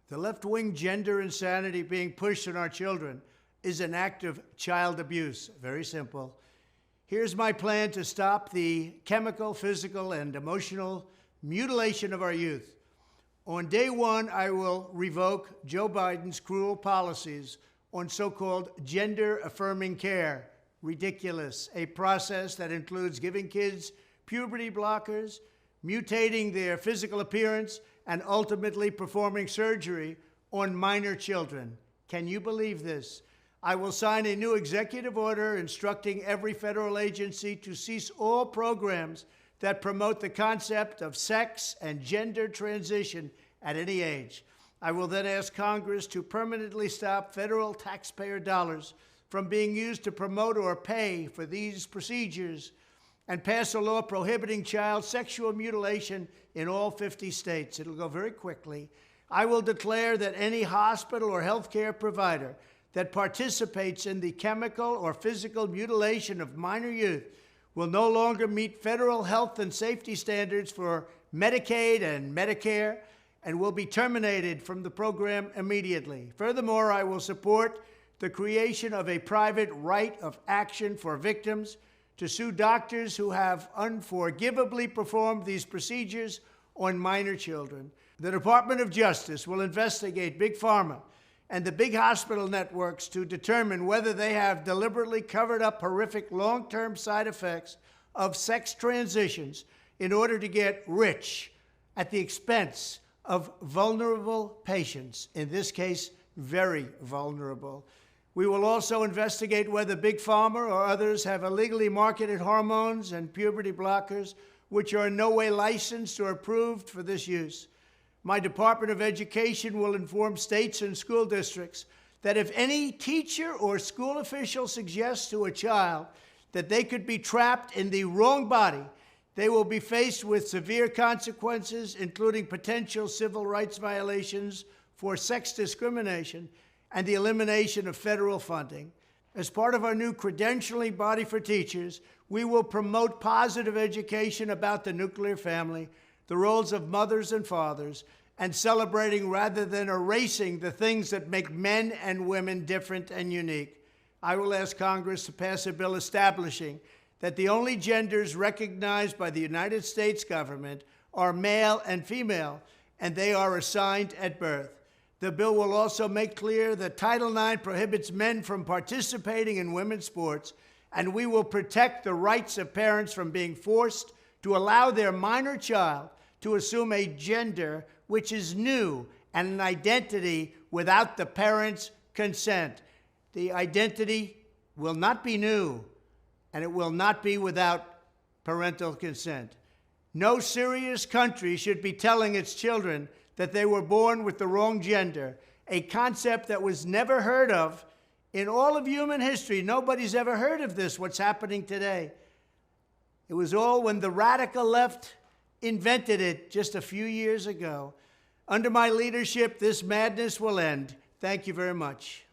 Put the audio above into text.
The left-wing gender insanity being pushed on our children is an act of child abuse. Very simple. Here's my plan to stop the chemical, physical, and emotional mutilation of our youth. On day one, I will revoke Joe Biden's cruel policies on so-called gender-affirming care. Ridiculous. A process that includes giving kids puberty blockers, mutating their physical appearance, and ultimately performing surgery on minor children. Can you believe this? I will sign a new executive order instructing every federal agency to cease all programs that promote the concept of sex and gender transition at any age. I will then ask Congress to permanently stop federal taxpayer dollars from being used to promote or pay for these procedures and pass a law prohibiting child sexual mutilation in all 50 states. It'll go very quickly. I will declare that any hospital or healthcare provider that participates in the chemical or physical mutilation of minor youth will no longer meet federal health and safety standards for Medicaid and Medicare and will be terminated from the program immediately. Furthermore, I will support the creation of a private right of action for victims to sue doctors who have unforgivably performed these procedures on minor children. The Department of Justice will investigate Big Pharma and the big hospital networks to determine whether they have deliberately covered up horrific long-term side effects of sex transitions in order to get rich at the expense of vulnerable patients, in this case, very vulnerable. We will also investigate whether Big Pharma or others have illegally marketed hormones and puberty blockers which are in no way licensed or approved for this use. My Department of Education will inform states and school districts that if any teacher or school official suggests to a child that they could be trapped in the wrong body, they will be faced with severe consequences, including potential civil rights violations for sex discrimination and the elimination of federal funding. As part of our new credentialing body for teachers, we will promote positive education about the nuclear family, the roles of mothers and fathers, and celebrating rather than erasing the things that make men and women different and unique. I will ask Congress to pass a bill establishing that the only genders recognized by the United States government are male and female, and they are assigned at birth. The bill will also make clear that Title IX prohibits men from participating in women's sports, and we will protect the rights of parents from being forced to allow their minor child to assume a gender which is new and an identity without the parents' consent. The identity will not be new, and it will not be without parental consent. No serious country should be telling its children that they were born with the wrong gender, a concept that was never heard of in all of human history. Nobody's ever heard of this, what's happening today. It was all when the radical left invented it just a few years ago. Under my leadership, this madness will end. Thank you very much.